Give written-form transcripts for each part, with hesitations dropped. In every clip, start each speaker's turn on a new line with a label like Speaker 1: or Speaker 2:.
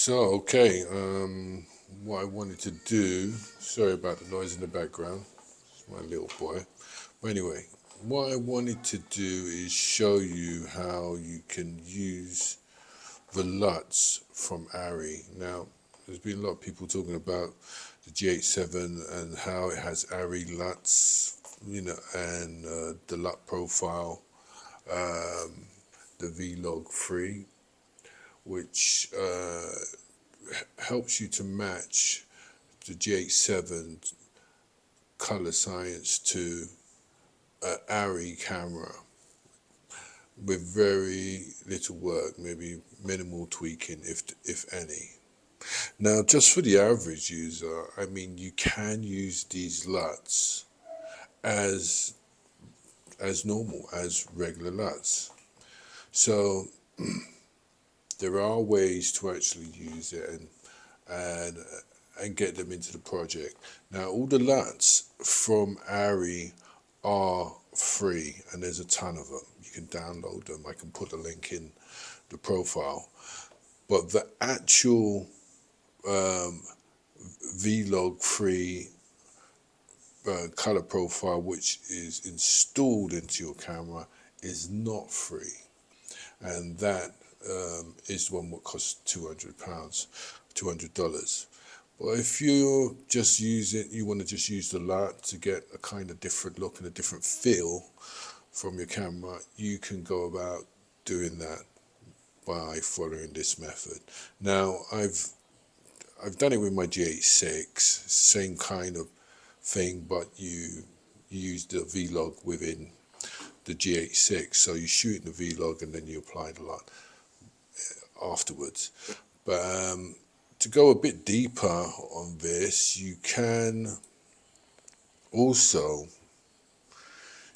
Speaker 1: Okay, what I wanted to do, sorry about the noise in the background, it's my little boy. But anyway, what I wanted to do is show you how you can use the LUTs from ARRI. Now, there's been a lot of people talking about the G87 and how it has ARRI LUTs, and the LUT profile, the V Log3, which helps you to match the G87 color science to an ARRI camera with very little work, maybe minimal tweaking, if any. Now, just for the average user, I mean, you can use these LUTs as normal, as regular LUTs. So there are ways to actually use it and get them into the project. Now, all the LUTs from ARRI are free, and there's a ton of them. You can download them. I can put the link in the profile. But the actual V Log3 color profile, which is installed into your camera, is not free, and that is the one that costs £200, $200. But if you just you want to just use the LUT to get a kind of different look and a different feel from your camera, you can go about doing that by following this method. Now, I've done it with my G86, same kind of thing, but you use the V-Log within the G86, so you shoot in the V-Log and then you apply the LUT afterwards. But to go a bit deeper on this, you can also,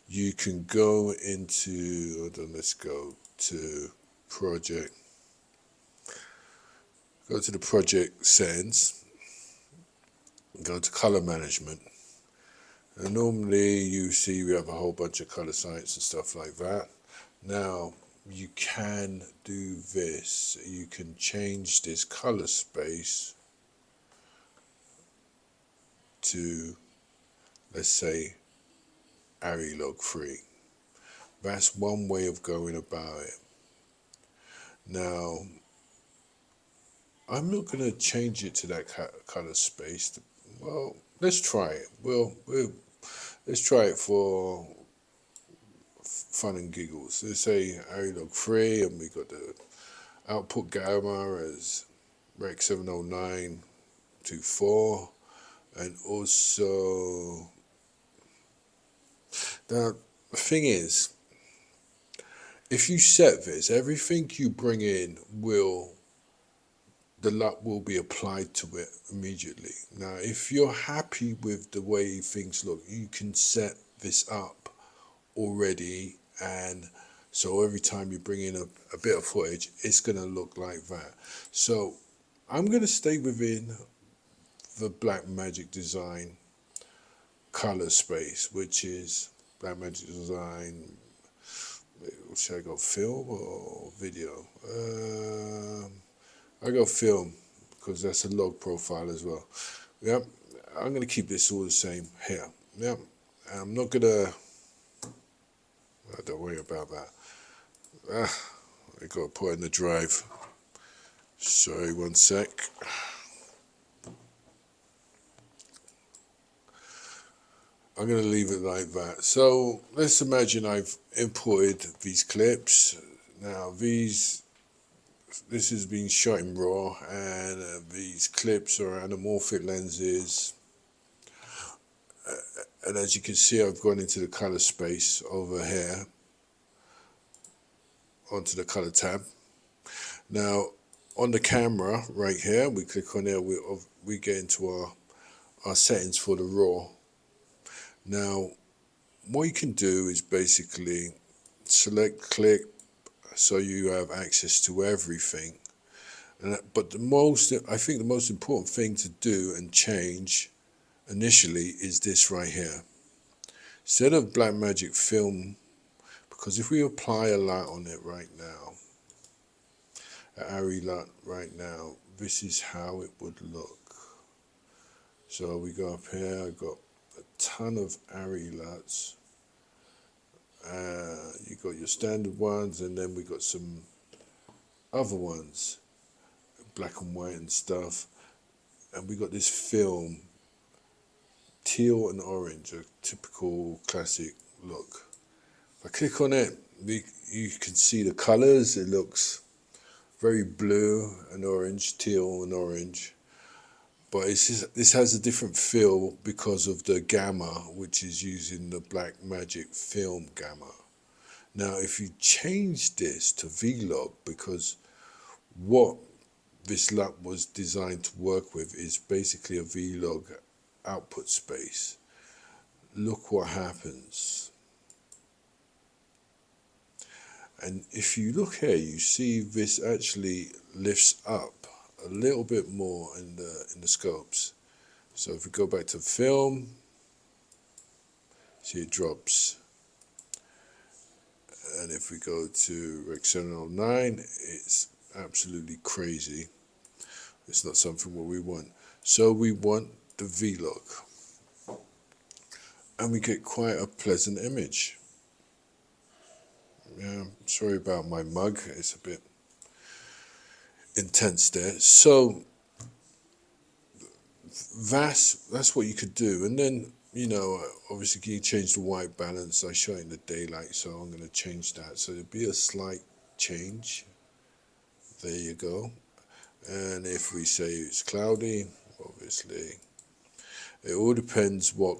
Speaker 1: you can go into, hold on, let's go to project, go to the project settings, go to color management. And normally you see we have a whole bunch of color science and stuff like that. Now you can do this. You can change this color space to, let's say, ARRI Lug3. That's one way of going about it. Now, I'm not going to change it to that color space. Well, let's try it. Let's try it for fun and giggles. Let's say ARRI Lug3, and we got the output gamma as Rec 70924, and also now the thing is, if you set this, everything you bring in the LUT will be applied to it immediately. Now, if you're happy with the way things look, you can set this up already, and so every time you bring in a bit of footage, it's going to look like that. So I'm going to stay within the Blackmagic Design color space, which is Blackmagic Design. Should I go film or video? I go film because that's a log profile as well. Yep, I'm going to keep this all the same here. Yep, I'm not going to, don't worry about that. I got to put in the drive. Sorry, one sec. I'm going to leave it like that. So let's imagine I've imported these clips. Now this has been shot in RAW, and these clips are anamorphic lenses. And as you can see, I've gone into the color space over here, onto the color tab. Now on the camera right here, we click on there, we get into our settings for the RAW. Now what you can do is basically select clip so you have access to everything. But I think the most important thing to do and change initially is this right here. Instead of Blackmagic Film, because if we apply a LUT on it right now, ARRI LUT right now, this is how it would look. So we go up here, I got a ton of ARRI LUTs. You got your standard ones, and then we got some other ones, black and white and stuff. And we got this film, teal and orange, a typical classic look. If I click on it, you can see the colors. It looks very blue and orange, teal and orange. But this has a different feel because of the gamma, which is using the Blackmagic film gamma. Now, if you change this to V-Log, because what this LUT was designed to work with is basically a V-Log output space, look what happens. And if you look here, you see this actually lifts up a little bit more in the scopes. So if we go back to film, see it drops. And if we go to Rec 709, it's absolutely crazy. It's not something what we want. So we want the V-Log. And we get quite a pleasant image. Yeah, sorry about my mug, it's a bit intense there. So that's what you could do. And then, you know, obviously you change the white balance. I show it in the daylight, so I'm going to change that. So there'll be a slight change. There you go. And if we say it's cloudy, obviously, it all depends what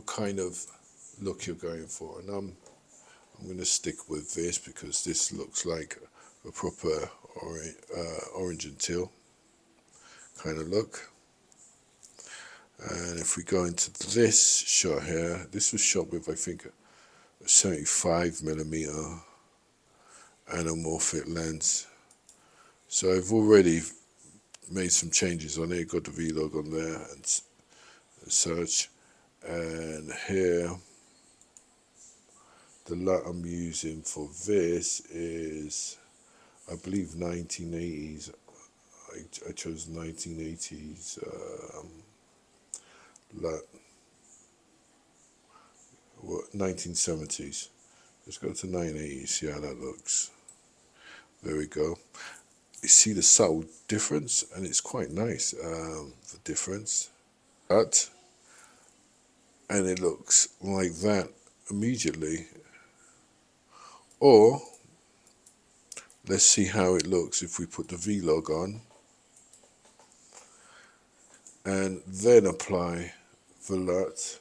Speaker 1: kind of look you're going for. And I'm going to stick with this because this looks like a proper orange and teal kind of look. And if we go into this shot here, this was shot with, I think, a 75mm anamorphic lens. So I've already made some changes on it, got the V-Log on there and such. And here, the LUT I'm using for this is, I believe, 1980s. I chose 1980s LUT. 1970s. Let's go to 1980s, see how that looks. There we go. You see the subtle difference, and it's quite nice, the difference. But, and it looks like that immediately. Or, let's see how it looks if we put the V-Log on, and then apply the LUT.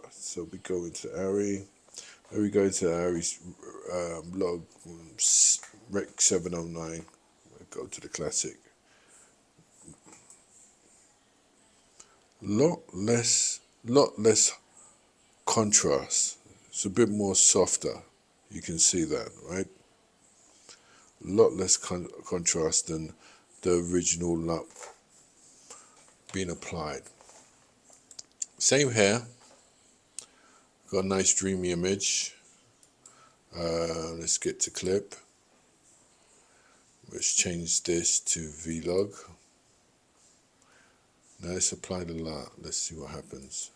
Speaker 1: So we go into ARRI. Then we go into ARRI's log Rec 709. Go to the classic. Lot less contrast. It's a bit more softer. You can see that, right? A lot less contrast than the original LUT being applied. Same here. Got a nice dreamy image. Let's get to clip. Let's change this to V-Log. Now let's apply the LUT. Let's see what happens.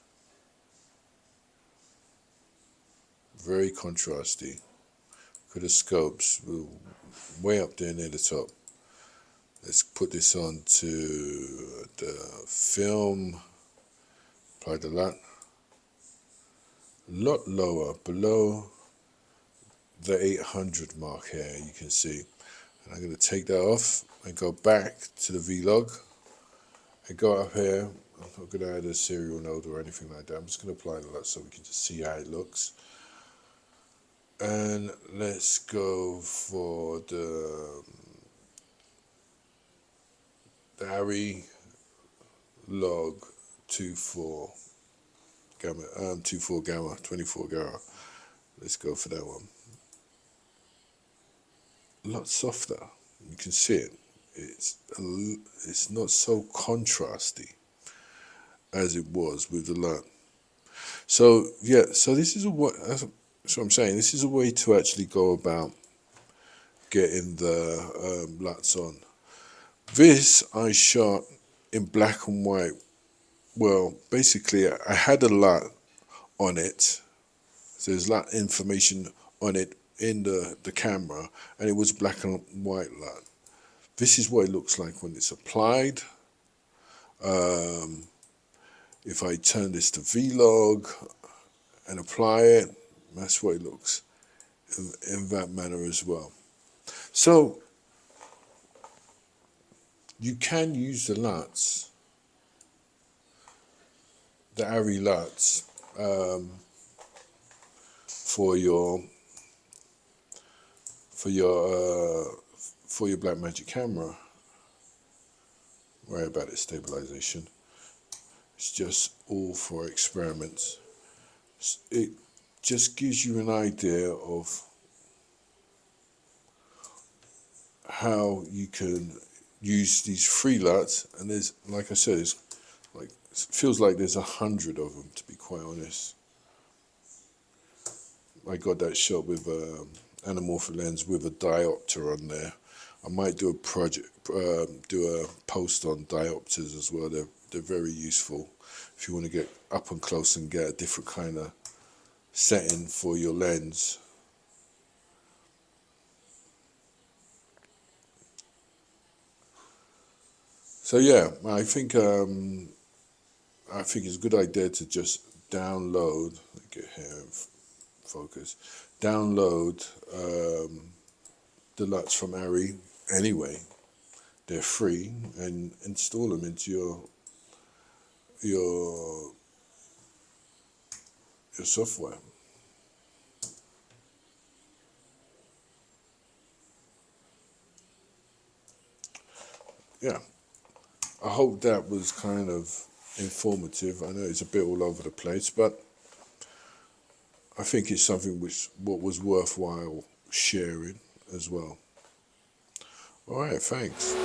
Speaker 1: Very contrasty. Look at the scopes. We're way up there near the top. Let's put this on to the film. Apply the LUT. A lot lower, below the 800 mark here, you can see. And I'm going to take that off and go back to the V-Log and go up here. I'm not going to add a serial node or anything like that. I'm just going to apply the LUT so we can just see how it looks. And let's go for the ARRI Lug 24 gamma, 24 gamma. Let's go for that one. A lot softer. You can see it. It's not so contrasty as it was with the LUT. So yeah, so this is that's what I'm saying. This is a way to actually go about getting the LUTs on. This I shot in black and white. Well, basically, I had a LUT on it. So there's LUT information on it in the camera, and it was black and white LUT. This is what it looks like when it's applied. If I turn this to V Log and apply it, that's what it looks in that manner as well. So you can use the LUTs, the ARRI LUTs, for your for your for your Blackmagic camera. Worry about its stabilization. It's just all for experiments. It just gives you an idea of how you can use these free LUTs, and there's, like I said, it's like, it feels like there's 100 of them, to be quite honest. I got that shot with anamorphic lens with a diopter on there. I might do a post on diopters as well. They're very useful if you want to get up and close and get a different kind of setting for your lens. So yeah, I think it's a good idea to just download. Let me get here in focus. Download the LUTs from ARRI anyway. They're free, and install them into your software. Yeah, I hope that was kind of informative. I know it's a bit all over the place, but I think it's something what was worthwhile sharing as well. All right, thanks.